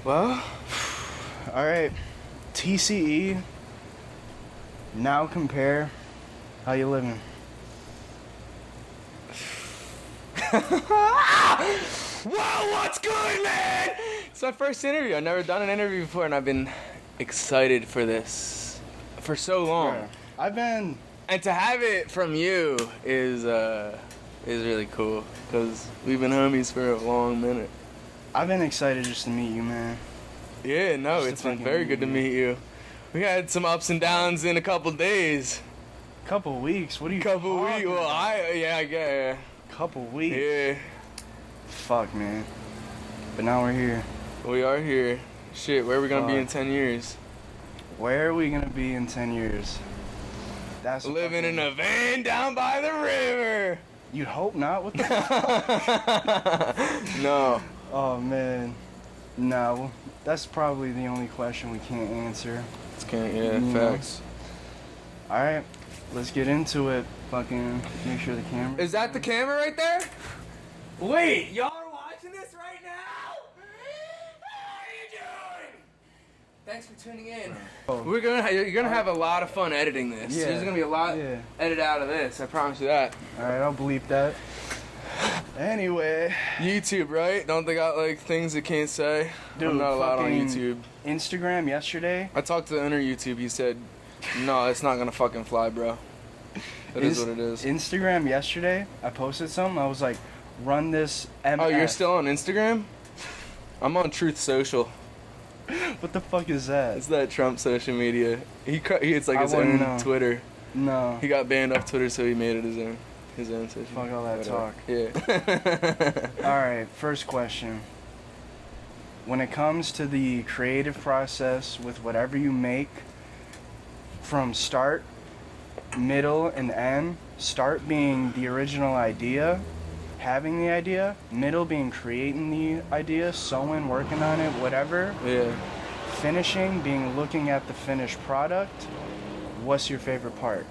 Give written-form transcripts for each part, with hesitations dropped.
Well, all right. TCE. Nowcompare. How you living? Whoa, what's good, man? It's my first interview. I've never done an interview before, and I've been excited for this for so long. Yeah. And to have it from you is really cool, because we've been homies for a long minute. I've been excited just to meet you, man. Yeah, no, Just it's to been fucking very good to meet you. We had some ups and downs in a couple days. Couple weeks? What are you Couple talking weeks. Well, about? I get. Couple weeks? Yeah. Fuck, man. But now we're here. We are here. Shit, where are we gonna be in 10 years? Where are we gonna be in 10 years? That's living in a van down by the river. You'd hope not. What the fuck? No. Oh, man. No. That's probably the only question we can't answer. Facts. Alright. Let's get into it. Fucking make sure the camera. Is that the camera right there? Wait, y'all are watching this right now? How are you doing? Thanks for tuning in. Oh. You're gonna have a lot of fun editing this. Yeah. There's gonna be a lot edited out of this. I promise you that. Alright, I'll bleep that. Anyway. YouTube, right? Don't they got like things they can't say? Dude, I'm not allowed on fucking YouTube. Instagram yesterday. I talked to the owner of YouTube. He said, "No, it's not gonna fucking fly, bro. It is what it is." Instagram yesterday, I posted something. I was like, "Run this MF." Oh, you're still on Instagram? I'm on Truth Social. What the fuck is that? It's that Trump social media. It's like his wouldn't own know. Twitter. No. He got banned off Twitter, so he made it his own social. Fuck all that talk. Yeah. Alright, first question. When it comes to the creative process with whatever you make, from start, middle, and end, start being the original idea, having the idea, middle being creating the idea, sewing, working on it, whatever, Yeah. finishing being looking at the finished product, what's your favorite part?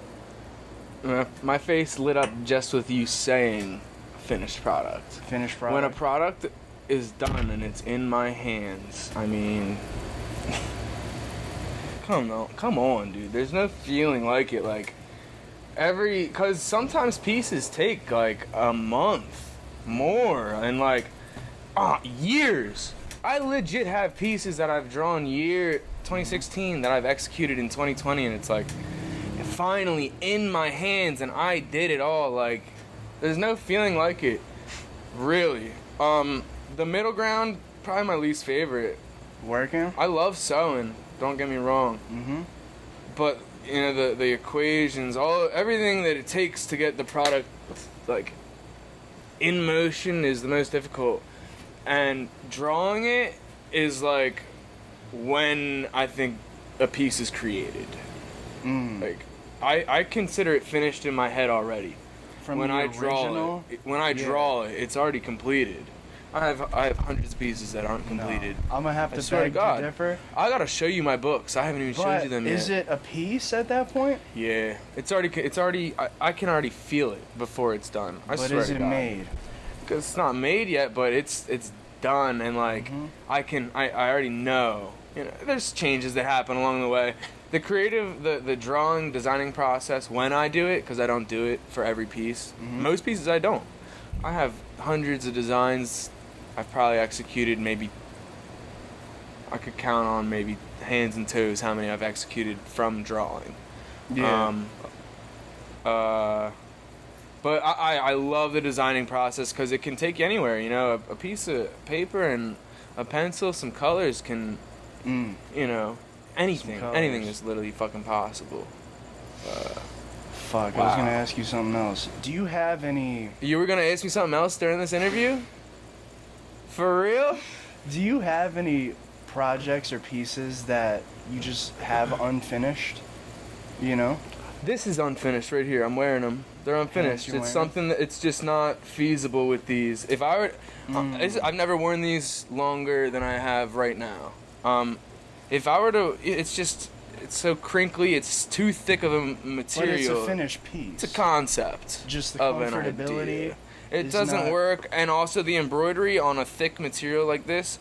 My face lit up just with you saying finished product. Finished product? When a product is done and it's in my hands, I mean, come on, dude. There's no feeling like it. Like, cause sometimes pieces take like a month more and like years. I legit have pieces that I've drawn 2016 that I've executed in 2020, and it's like finally in my hands and I did it all. Like, there's no feeling like it, really. The middle ground, probably my least favorite. Working? I love sewing, don't get me wrong. Mm-hmm. But you know, the equations, everything that it takes to get the product like in motion is the most difficult, and drawing it is like when I think a piece is created. Like, I consider it finished in my head already. From when the I draw original? it, when I draw it, it's already completed. I have hundreds of pieces that aren't completed. No. I'm gonna have I to swear to beg God. to differ. I gotta show you my books. I haven't even showed you them yet. Is it a piece at that point? Yeah, it's already. I can already feel it before it's done. I But swear is to it God. made? Because it's not made yet, but it's done, and like I already know. You know, there's changes that happen along the way. The creative, the drawing, designing process, when I do it, because I don't do it for every piece. Most pieces I don't. I have hundreds of designs I've probably executed. Maybe I could count on maybe hands and toes how many I've executed from drawing. Yeah. But I love the designing process because it can take you anywhere. You know, a piece of paper and a pencil, some colors can, you know, anything. Anything is literally fucking possible. Fuck, I was gonna ask you something else. Do you have any... You were gonna ask me something else during this interview? For real? Do you have any projects or pieces that you just have unfinished? You know? This is unfinished right here. I'm wearing them. They're unfinished. you're It's wearing something that it's just not feasible with these. If I were, I've never worn these longer than I have right now. If I were to, it's just it's so crinkly. It's too thick of a material. But it's a finished piece. It's a concept. Just the of comfortability. An idea. It is doesn't not- work, and also the embroidery on a thick material like this.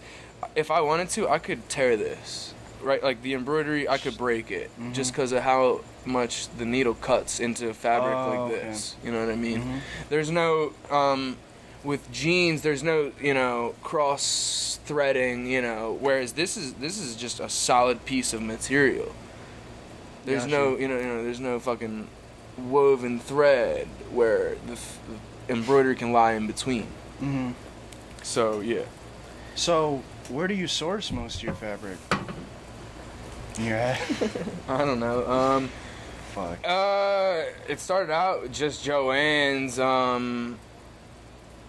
If I wanted to, I could tear this. Right, like the embroidery, I could break it just because of how much the needle cuts into fabric like this. You know what I mean? There's no with jeans. There's no cross threading. Whereas this is just a solid piece of material. There's no there's no fucking woven thread where the embroidery can lie in between. So yeah. So where do you source most of your fabric? In your head? I don't know. Fuck. It started out just Joann's,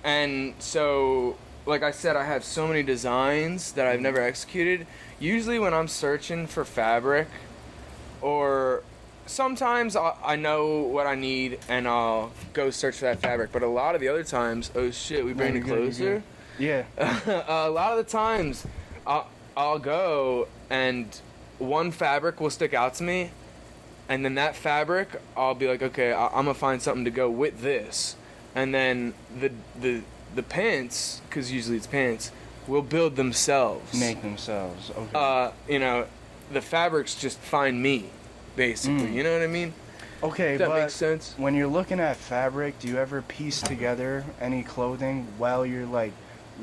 and so, like I said, I have so many designs that I've never executed. Usually when I'm searching for fabric, or sometimes I know what I need and I'll go search for that fabric, but a lot of the other times, oh shit, we bring it closer? Yeah. A lot of the times, I'll go and one fabric will stick out to me, and then that fabric I'll be like, okay, I'm gonna find something to go with this, and then the pants, because usually it's pants, will build themselves. Make themselves. Okay. The fabrics just find me, basically. You know what I mean? Okay, that but makes sense. When you're looking at fabric, do you ever piece together any clothing while you're like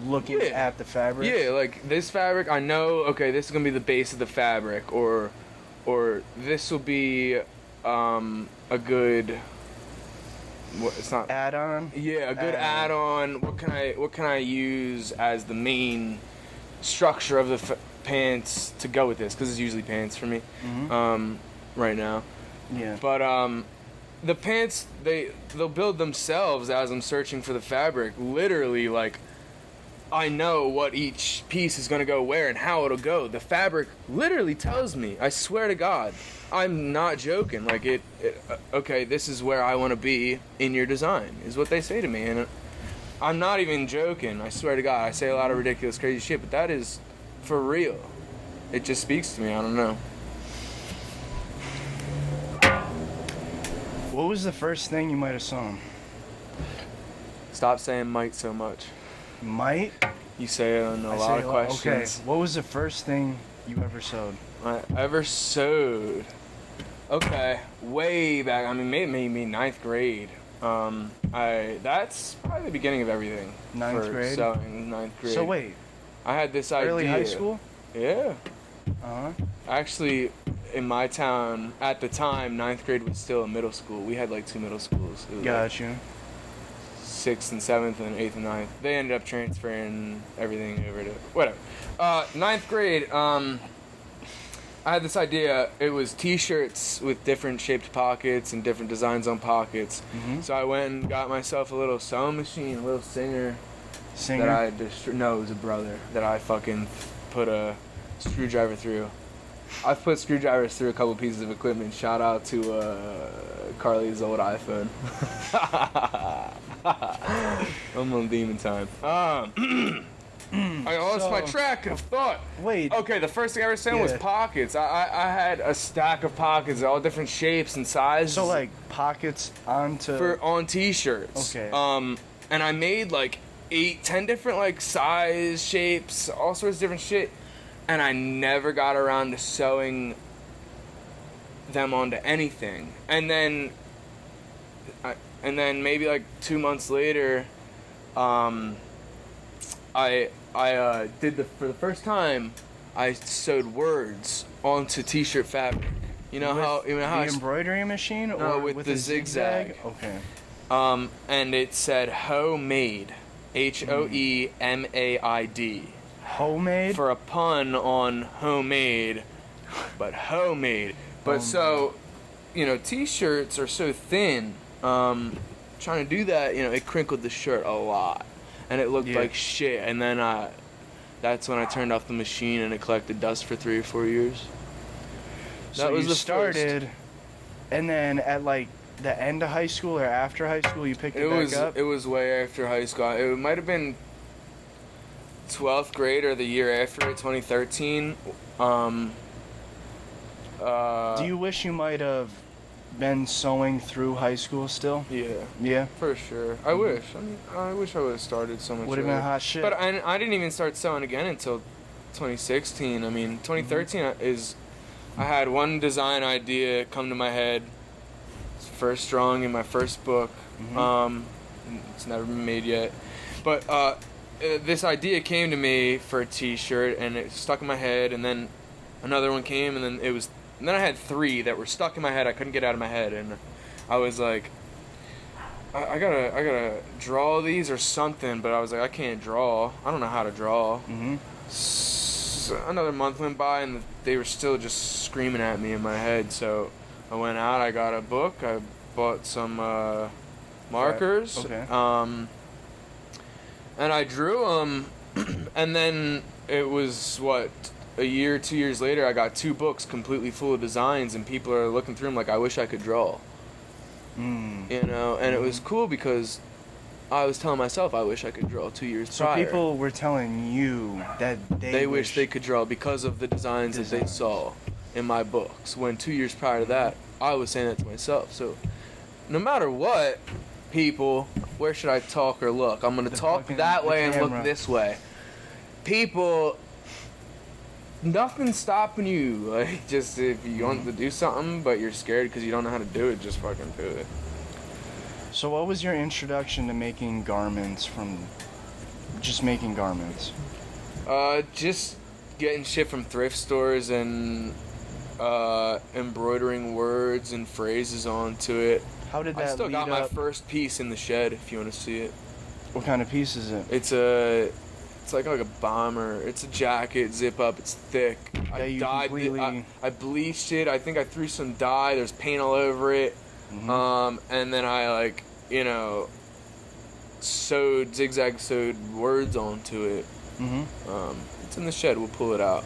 looking at the fabric? Yeah, like this fabric, I know, okay, this is gonna be the base of the fabric, or this will be a good, it's not add-on. Yeah, a good add-on. What can I use as the main structure of the pants to go with this? Because it's usually pants for me, right now. Yeah. But the pants, they'll build themselves as I'm searching for the fabric. Literally, like, I know what each piece is gonna go where and how it'll go. The fabric literally tells me. I swear to God, I'm not joking. Like okay, this is where I want to be in your design, is what they say to me, and I'm not even joking. I swear to God, I say a lot of ridiculous, crazy shit, but that is for real. It just speaks to me. I don't know. What was the first thing you might have sewn? Stop saying might so much. Might? You say it on a lot of questions. Okay. What was the first thing you ever sewed? I ever sewed? Okay, way back. I mean, maybe ninth grade. That's probably the beginning of everything. Ninth grade? Sewing, ninth grade. So wait. I had this idea. Early high school? Yeah. Uh-huh. Actually, in my town, at the time, ninth grade was still a middle school. We had like 2 middle schools. It was Gotcha. Like 6th and 7th and 8th and 9th. They ended up transferring everything over to whatever. Ninth grade, I had this idea. It was t-shirts with different shaped pockets and different designs on pockets. So I went and got myself a little sewing machine, a little Singer. Singer? That no, it was a brother that I fucking put a screwdriver through. I've put screwdrivers through a couple pieces of equipment. Shout out to Carly's old iPhone. I'm on demon time. I lost my track of thought. Wait. Okay, the first thing I ever sent was pockets. I had a stack of pockets, all different shapes and sizes. So like pockets on t-shirts. Okay. And I made like 8-10 different like size, shapes, all sorts of different shit. And I never got around to sewing them onto anything. And then maybe like 2 months later, I did for the first time, I sewed words onto t-shirt fabric. You know how the embroidery machine no, or with the zigzag. Okay. And it said homemade, HOEMAID. Homemade? For a pun on homemade, but homemade. But so, t-shirts are so thin. Trying to do that, it crinkled the shirt a lot, and it looked like shit. And then that's when I turned off the machine, and it collected dust for 3 or 4 years. So that was you started, and then at like the end of high school or after high school, you picked it back up? It was way after high school. It might have been 12th grade or the year after, 2013. Do you wish you might have been sewing through high school still? Yeah. Yeah. For sure. I wish. I mean, I wish I would have started so much Would have been earlier. hot shit. But I didn't even start sewing again until 2016. I mean, 2013 is... I had one design idea come to my head. It's first drawing in my first book. It's never been made yet. But this idea came to me for a t-shirt, and it stuck in my head, and then another one came, and then it was... And then I had 3 that were stuck in my head. I couldn't get out of my head, and I was like, I gotta draw these or something. But I was like, I can't draw. I don't know how to draw. So another month went by, and they were still just screaming at me in my head. So I went out. I got a book. I bought some markers. Okay. And I drew them, and then it was a year, 2 years later, I got 2 books completely full of designs, and people are looking through them like, I wish I could draw. You know, and it was cool because I was telling myself I wish I could draw 2 years prior. So people were telling you that they wish they could draw because of the designs that they saw in my books. When 2 years prior to that, I was saying that to myself. So no matter what, people, where should I talk or look? I'm going to talk that way and look this way. People... Nothing's stopping you. Like, just if you want to do something, but you're scared because you don't know how to do it, just fucking do it. So what was your introduction to making garments from just making garments? Just getting shit from thrift stores and embroidering words and phrases onto it. How did that I still lead got my up? first piece in the shed, if you want to see it. What kind of piece is it? It's like a bomber. It's a jacket, zip up. It's thick. Yeah, you completely... I bleached it. I think I threw some dye. There's paint all over it. And then I zigzag sewed words onto it. It's in the shed. We'll pull it out.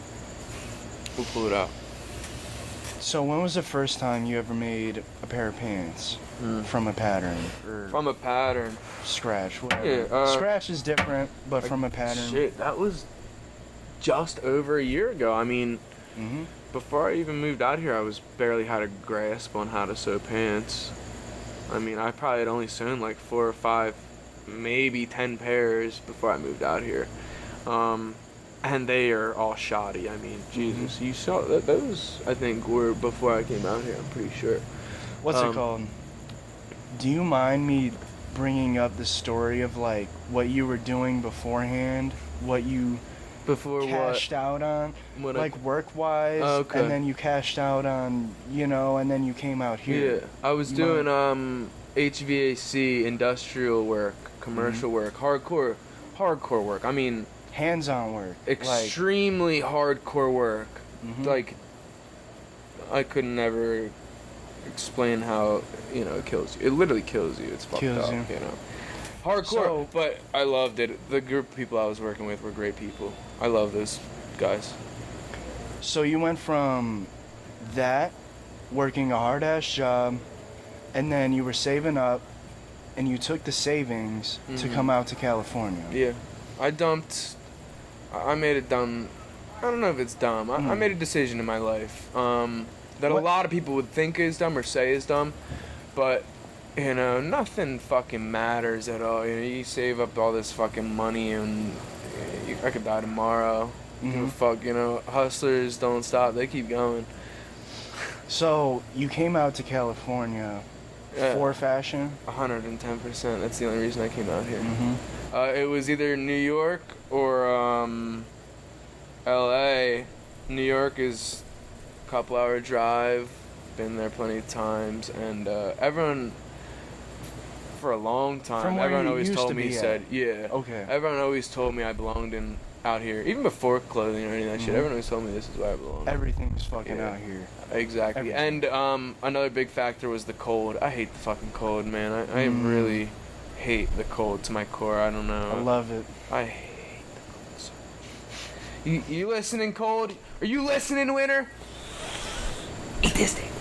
So when was the first time you ever made a pair of pants from a pattern? Or From a pattern. scratch, whatever. Yeah, scratch is different, but from a pattern. Shit, that was just over a year ago. I mean, before I even moved out here, I was barely had a grasp on how to sew pants. I mean, I probably had only sewn like 4 or 5, maybe 10 pairs before I moved out here. And they are all shoddy. I mean, Jesus, you saw those, I think, were before I came out here, I'm pretty sure. What's it called? Do you mind me bringing up the story of like what you were doing beforehand, what you cashed out on, like work-wise, and then you cashed out on, and then you came out here? Yeah, I was doing HVAC, industrial work, commercial work, hardcore work. I mean, hands-on work, extremely hardcore work. Like, I could never explain how it kills you. It literally kills you. It's fucked up. Hardcore, but I loved it. The group of people I was working with were great people. I love those guys. So you went from that, working a hard-ass job, and then you were saving up, and you took the savings to come out to California. Yeah. I made it dumb. I don't know if it's dumb. I made a decision in my life that a lot of people would think is dumb or say is dumb, but nothing fucking matters at all. You save up all this fucking money, and I could die tomorrow. Give a fuck. Hustlers don't stop. They keep going. So you came out to California for fashion? 110%. That's the only reason I came out here. It was either New York or LA. New York is a couple-hour drive. Been there plenty of times, and everyone, for a long time, everyone always told me, everyone always told me I belonged out here, even before clothing or any of that shit. Everyone always told me this is where I belong. Everything's fucking out here. Exactly. Everything. And another big factor was the cold. I hate the fucking cold, man. I really hate the cold to my core. I don't know. I love it. I hate the cold so much. You listening, cold? Are you listening, winter? Eat this thing.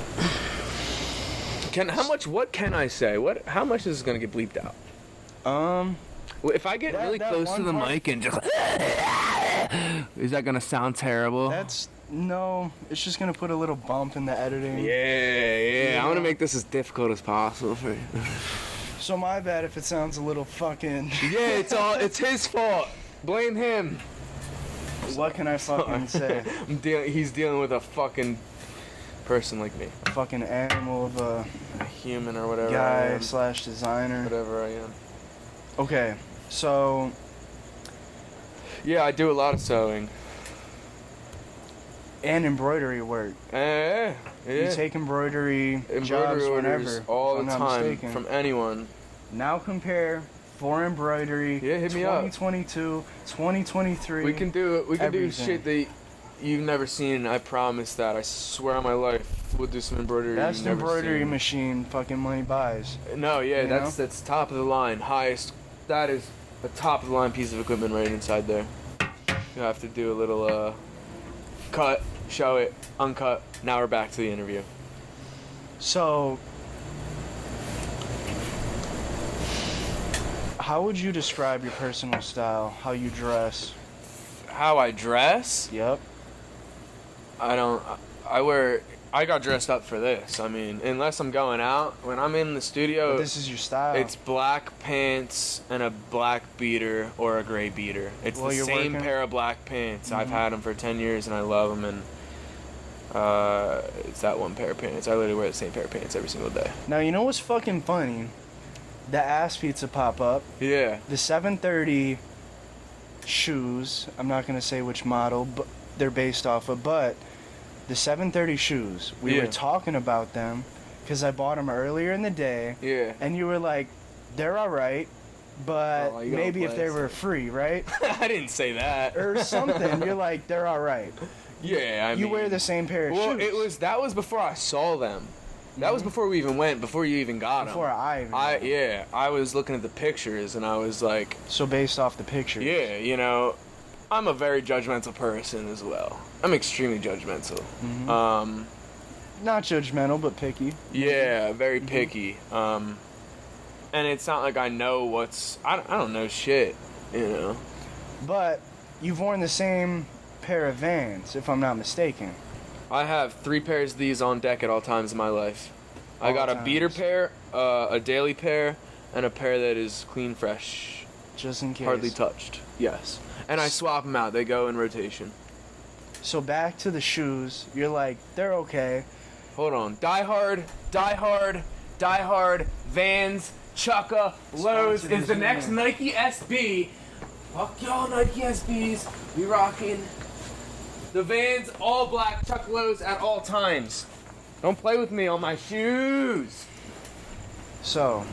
What can I say? How much is this gonna get bleeped out? If I get really close to the mic and just is that gonna sound terrible? No, it's just gonna put a little bump in the editing. Yeah. You I want to know? make this as difficult as possible for you. So my bad if it sounds a little fucking. Yeah, it's his fault. Blame him. What can I fucking say? He's dealing with a fucking person like me. A fucking animal of a A human or whatever I guy am. slash designer. Whatever I am. Okay, so Yeah, I do a lot of sewing. and embroidery work. Yeah. You take embroidery jobs Embroidery whenever. orders all if the I'm not time mistaken. from anyone. Nowcompare for embroidery. Yeah, hit me up. 2022, 2023. We can do everything. shit that you've never seen. I promise that. I swear on my life, we'll do some embroidery. That's you've the never embroidery seen. machine fucking money buys. No, yeah, You that's top of the line, highest. That is a top of the line piece of equipment right inside there. You have to do a little cut, show it, uncut. Now we're back to the interview. So, how would you describe your personal style? How you dress? How I dress? Yep. I got dressed up for this. I mean, unless I'm going out, when I'm in the studio, But this is your style. it's black pants and a black beater or a gray beater. It's Well, the you're same working- pair of black pants. I've Mhm. had them for 10 years and I love them. And it's that one pair of pants. I literally wear the same pair of pants every single day. Now, you know what's fucking funny? The ass pizza pop up. Yeah. The 730 shoes. I'm not going to say which model but they're based off of, but the 730 shoes. We Yeah. were talking about them because I bought them earlier in the day. Yeah. And you were like, they're all right, but Oh, you gotta maybe if play they it were free, right? I didn't say that. Or something. You're like, they're all right. Yeah, I mean. You wear the same pair of Well, shoes. that was before I saw them. That was before we even went, before you even got them. Before I even I was looking at the pictures and I was like, So based off the picture. yeah, you know, I'm a very judgmental person as well. I'm extremely judgmental. Mhm. Not judgmental, but picky. Yeah, very picky. And it's not like I know I don't know shit, you know. But you've worn the same pair of Vans, if I'm not mistaken. I have 3 pairs of these on deck at all times in my life. I All got a times. beater pair, a daily pair, and a pair that is clean, fresh, Just in case. hardly touched. Yes. And I swap them out. They go in rotation. So back to the shoes. You're like, they're okay. Hold on. Die Hard, Vans, Chukka, Lowe's Sponsored is the this next man. Nike SB. Fuck y'all Nike SBs. We rocking. The Vans, all black, Chukka Lowe's at all times. Don't play with me on my shoes. So,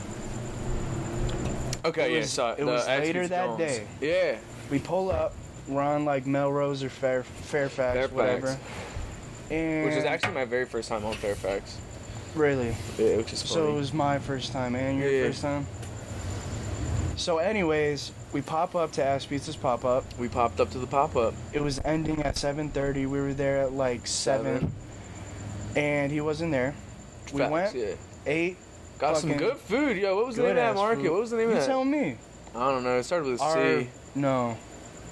Okay, It was the later SB's that Jones. day. Yeah. we pull up. We're on like Melrose or Fairfax, whatever. And Which is actually my very first time on Fairfax. really. Yeah, which is funny. So it was my first time and your Yeah. first time. So, anyways, we pop up to Ass Pizza's pop up. We popped up to the pop-up. It was ending at 7:30. We were there at like 7, and he wasn't there. We Facts, went, yeah. ate. Got some fucking good food, yo. What was the name of that good-ass market? food. What was the name You of that? tell me. I don't know. It started with a Our C. no,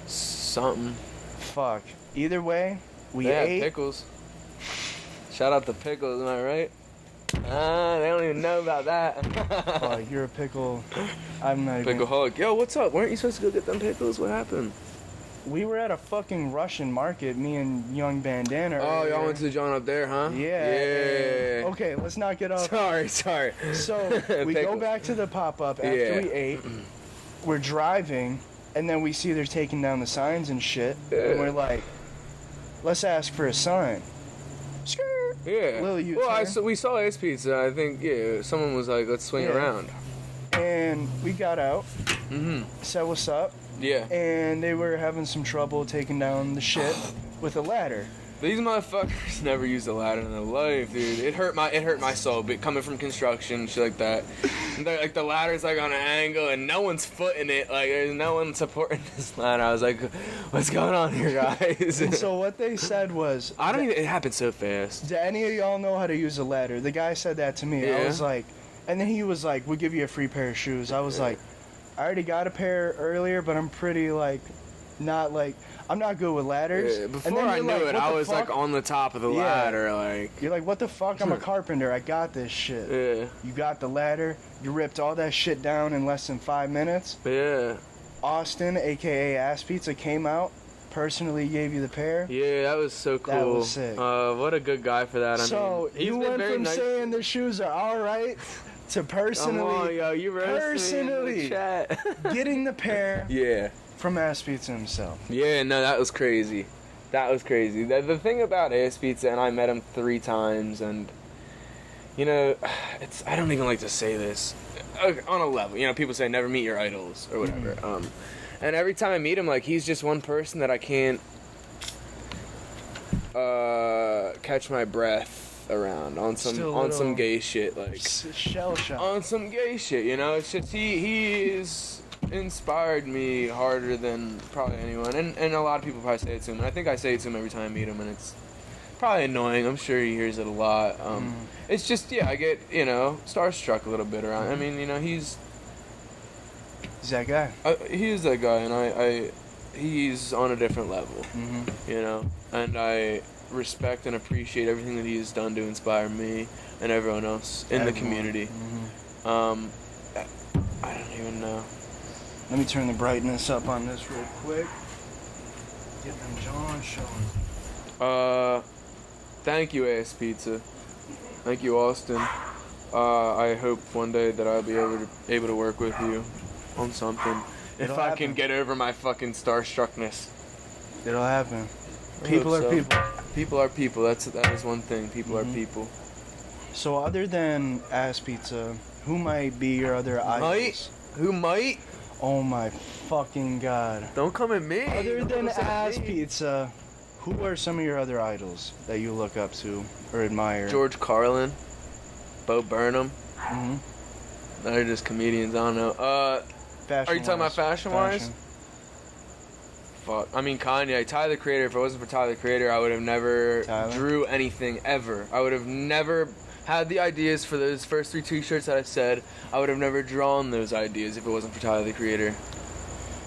Something. fuck. Either way, we They had ate. pickles. Shout out to pickles, am I right? They don't even know about that. Fuck, you're a pickle. I'm not even. Pickleholic. Yo, what's up? Weren't you supposed to go get them pickles? What happened? We were at a fucking Russian market, me and Young Bandana. Oh, y'all earlier. went to the John up there, huh? Yeah. Yeah. Okay, let's not get off. Sorry. So we go Pickles. back to the pop up after Yeah. we ate. We're driving, and then we see they're taking down the signs and shit. Yeah. And we're like, let's ask for a sign. Skirt. Yeah. Little U-turn. We saw Ace Pizza. I think, yeah, someone was like, let's swing Yeah. around. And we got out, Mm-hmm. said what's up, Yeah. and they were having some trouble taking down the shit with a ladder. These motherfuckers never used a ladder in their life, dude. It hurt my soul, but coming from construction, shit like that. And like the ladder's like on an angle and no one's footing it. Like there's no one supporting this ladder. I was like, what's going on here, guys? And so what they said was, I don't even. It happened so fast. do any of y'all know how to use a ladder? The guy said that to me. I Yeah. was like, and then he was like, we'll give you a free pair of shoes. I was like, I already got a pair earlier, but I'm pretty like Not like I'm not good with ladders. Yeah, And before then I you're knew like, it, what I the was like fuck? on the top of the Yeah. ladder, like. You're like, what the fuck? I'm a carpenter. I got this shit. Yeah. You got the ladder. You ripped all that shit down in less than 5 minutes. Yeah. Austin, aka Ass Pizza, came out. Personally gave you the pair. Yeah, that was so cool. That was sick. What a good guy for that. So I mean, you he's been went very from nice. saying the shoes are all right to Come on, yo, you roasted me in personally the chat. getting the pair Yeah. from Ass Pizza himself. Yeah, no, that was crazy. That was crazy. The thing about Ass Pizza, and I met him 3 times, and, you know, I don't even like to say this. On a level, you know, people say never meet your idols, or whatever. Mm-hmm. And every time I meet him, like, he's just one person that I can't catch my breath around on some gay shit, like Shell shock. on some gay shit, you know. It's just he's inspired me harder than probably anyone, and a lot of people probably say it to him, and I think I say it to him every time I meet him, and it's probably annoying. I'm sure he hears it a lot. It's just, yeah, I get, you know, starstruck a little bit around. I mean, you know, he's that guy. he is that guy, and he's on a different level, you know, and I respect and appreciate everything that he has done to inspire me and everyone else in the community. I don't even know. Let me turn the brightness up on this real quick. Get them John showing. Thank you, Ass Pizza. Thank you, Austin. I hope one day that I'll be able to work with you on something. It'll If I happen. can get over my fucking starstruckness. It'll happen. I People hope are so. people. People are people. That is one thing. People are people. So other than Ass Pizza, who might be your other idols? Who might? Oh my fucking god. Don't come at me. Other Don't than come at Ass me. Pizza, who are some of your other idols that you look up to or admire? George Carlin, Bo Burnham. hmm They're just comedians. I don't know. Fashion Are you talking about fashion-wise? Fuck. I mean, Kanye. Tyler, the Creator. If it wasn't for Tyler, the Creator, I would have never Tyler? drew anything ever. I would have never had the ideas for those first 3 t-shirts that I said. I would have never drawn those ideas if it wasn't for Tyler, the Creator.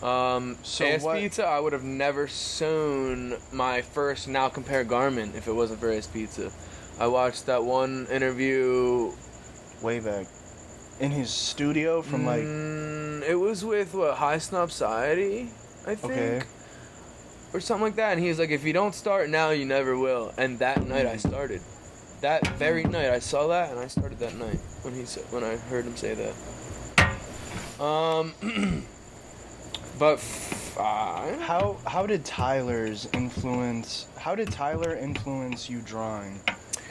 So Ass what- Pizza, I would have never sewn my first Nowcompare garment if it wasn't for Ass Pizza. I watched that one interview. Way back. In his studio from like... It was with, what, High Snob Society, I think? Okay. Or something like that. And he was like, if you don't start now, you never will. And that night I started. That very night I saw that, and I started that night when I heard him say that. But How did Tyler influence you drawing?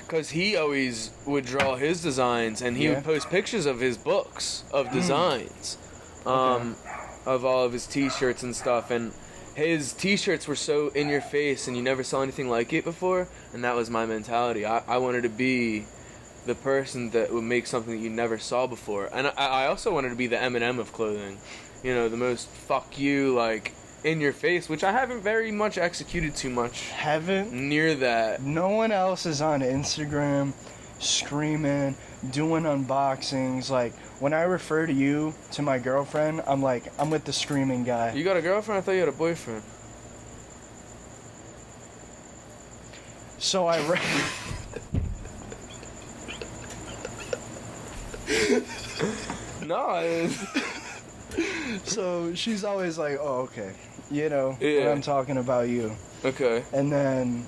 because he always would draw his designs, and he Yeah. would post pictures of his books of designs, of all of his t-shirts and stuff, and his t-shirts were so in your face, and you never saw anything like it before, and that was my mentality. I wanted to be the person that would make something that you never saw before, and I also wanted to be the Eminem of clothing, you know, the most fuck you, like, in your face, which I haven't very much executed too much Haven't? near that. No one else is on Instagram screaming, doing unboxings. Like, when I refer to you to my girlfriend, I'm like, I'm with the screaming guy. You got a girlfriend? I thought you had a boyfriend. So I No, so she's always like, oh, okay. You know, when Yeah. I'm talking about you. okay. And then,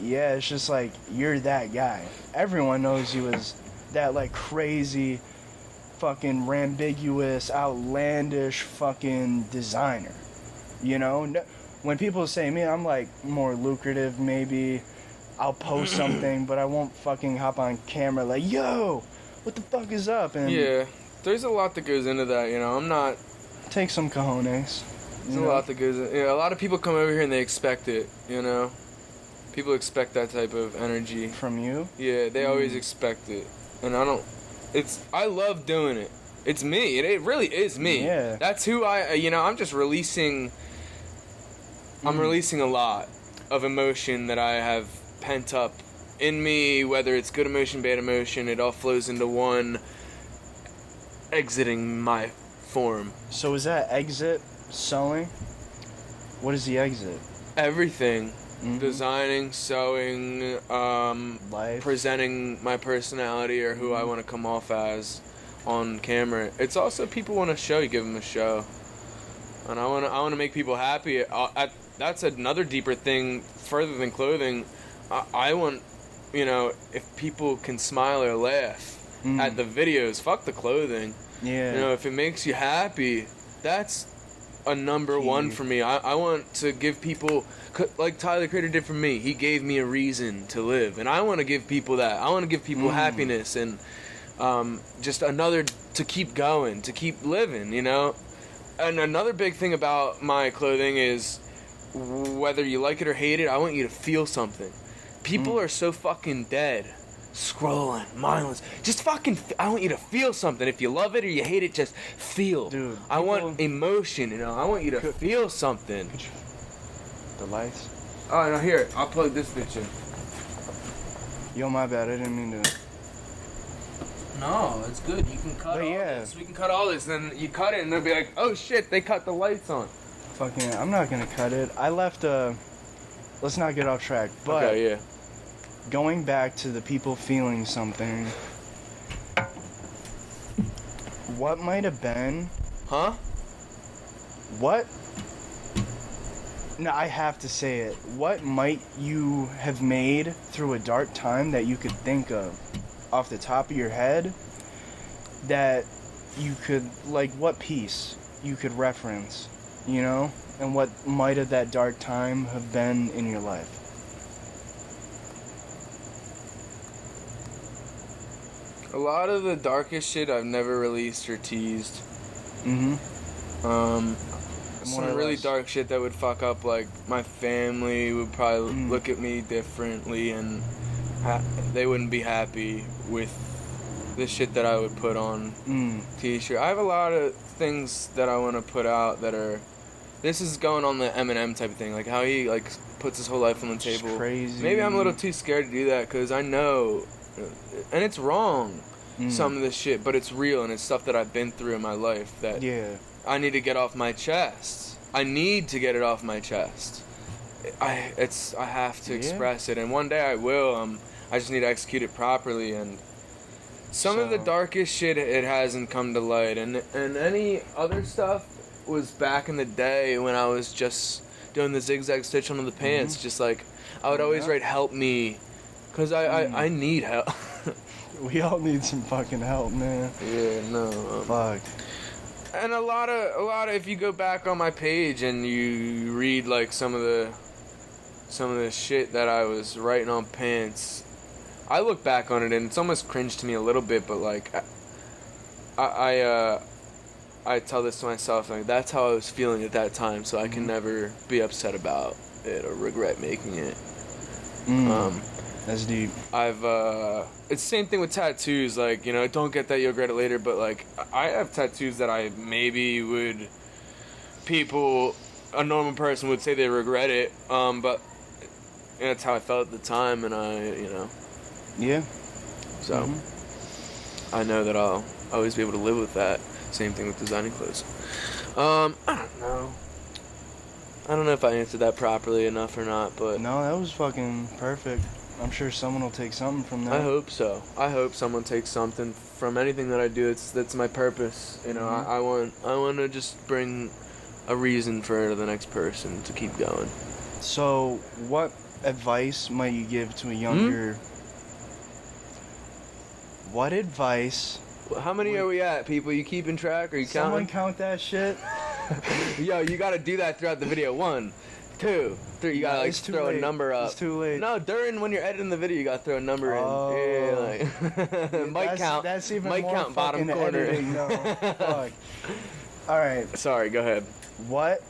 yeah, it's just like, you're that guy. Everyone knows you as that, like, crazy, fucking rambiguous, outlandish fucking designer. You know? When people say me, I'm like, more lucrative, maybe. I'll post something, but I won't fucking hop on camera like, yo, what the fuck is up? And Yeah, there's a lot that goes into that, you know. I'm not. take some cojones. There's a lot that goes in. Yeah, a lot of people come over here and they expect it, you know. People expect that type of energy. From you? Yeah, they always expect it. And I don't. I love doing it. It's me. It really is me. Yeah. That's who I'm just releasing. I'm releasing a lot of emotion that I have pent up in me, whether it's good emotion, bad emotion, it all flows into one, exiting my form. So is that exit sewing? What is the exit? Everything. Mhm. Designing, sewing, Life. presenting my personality or who I want to come off as on camera. It's also people want a show, you give them a show. And I want to make people happy. That's another deeper thing further than clothing. I want, if people can smile or laugh at the videos, fuck the clothing. Yeah. If it makes you happy, that's a number one for me. I want to give people, like Tyler the Creator did for me. He gave me a reason to live, and I want to give people that. I want to give people happiness and just another to keep going, to keep living. And another big thing about my clothing is whether you like it or hate it, I want you to feel something. People are so fucking dead. Scrolling, mindless. Just fucking, I want you to feel something. If you love it or you hate it, just feel. Dude, I want emotion, I want you to feel something. The lights. Oh, no, here, I'll plug this bitch in. Yo, my bad. I didn't mean to. No, it's good. You can cut But all yeah. this. We can cut all this. Then you cut it, and they'll be like, oh shit, they cut the lights on. Fucking, I'm not gonna cut it. I left let's not get off track. But Okay, yeah. going back to the people feeling something, what might have been? Huh? What? No, I have to say it. What might you have made through a dark time that you could think of off the top of your head that you could, like, what piece you could reference, and what might have that dark time have been in your life? A lot of the darkest shit I've never released or teased. Some really dark shit that would fuck up, like, my family would probably look at me differently, and they wouldn't be happy with the shit that I would put on t-shirt. I have a lot of things that I want to put out that are, this is going on the Eminem type of thing, like how he, like, puts his whole life on the table. Crazy. Maybe I'm a little too scared to do that, because I know, and it's wrong, some of this shit, but it's real, and it's stuff that I've been through in my life that I need to get off my chest. I need to get it off my chest. I have to express it, and one day I will. I just need to execute it properly, and some of the darkest shit, it hasn't come to light, and any other stuff was back in the day when I was just doing the zigzag stitch onto the pants, just like, I would always write help me, because I need help. We all need some fucking help, man. Yeah, no. Fuck. And a lot of, if you go back on my page and you read, like, some of the shit that I was writing on pants, I look back on it and it's almost cringe to me a little bit, but, like, I tell this to myself, like, that's how I was feeling at that time, so I can never be upset about it or regret making it. That's deep. It's the same thing with tattoos, like, don't get that, you'll regret it later, but, like, I have tattoos that I maybe a normal person would say they regret it, but that's how I felt at the time, and Yeah. So, I know that I'll always be able to live with that. Same thing with designing clothes. I don't know. I don't know if I answered that properly enough or not, but... No, that was fucking perfect. I'm sure someone will take something from that. I hope so. I hope someone takes something from anything that I do. That's my purpose. I want to just bring a reason for the next person to keep going. So, what advice might you give to a younger... What advice... How many are we at, people? You keeping track? Are you counting? Someone count that shit? Yo, you gotta do that throughout the video. 1, 2, 3. You gotta throw a number up. It's too late. No, when you're editing the video, you gotta throw a number in. Yeah, like mic count. That's even mic more count bottom fucking corner. editing. No, fuck. All right. Sorry, go ahead. What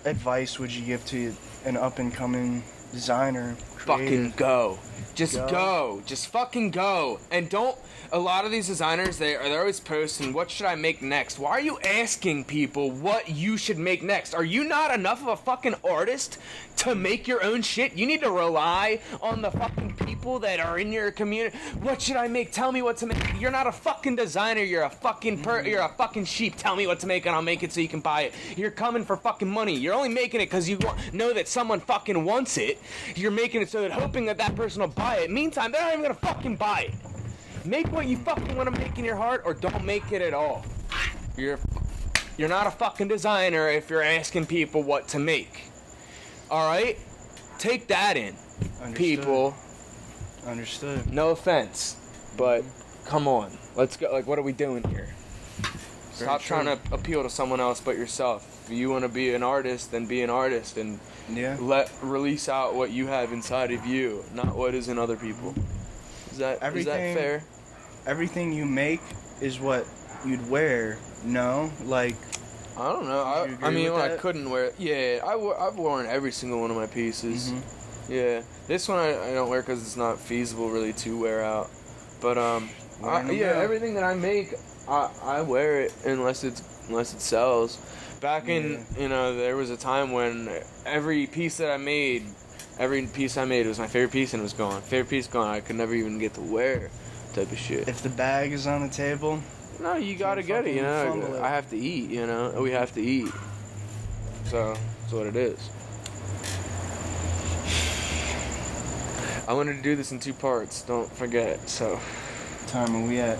advice would you give to an up and coming designer fucking Creative. go. Just Go. go. Just fucking go. And don't. A lot of these designers, they're always posting, what should I make next? Why are you asking people what you should make next? Are you not enough of a fucking artist to make your own shit? You need to rely on the fucking people that are in your community. What should I make? Tell me what to make. You're not a fucking designer. You're a fucking you're a fucking sheep. Tell me what to make and I'll make it so you can buy it. You're coming for fucking money. You're only making it because you know that someone fucking wants it. You're making it so that hoping that that person will buy it. Meantime, they're not even gonna fucking buy it. Make what you fucking want to make in your heart, or don't make it at all. You're not a fucking designer if you're asking people what to make. Alright? Take that in, Understood. people. Understood. No offense, but come on. Let's go. Like, what are we doing here? Stop trying to appeal to someone else but yourself. If you want to be an artist, then be an artist and release out what you have inside of you, not what is in other people. Is that fair? Everything you make is what you'd wear. No, like I don't know. I mean, I couldn't wear. Yeah, I've worn every single one of my pieces. Mm-hmm. Yeah, this one I don't wear because it's not feasible really to wear out. But everything that I make, I wear it unless it sells. Back in there was a time when every piece that I made. Every piece I made was my favorite piece and it was gone. Favorite piece gone. I could never even get to wear type of shit. If the bag is on the table, no, you gotta get it, I have to eat, We have to eat. So, that's what it is. I wanted to do this in 2 parts, don't forget, so. time are we at?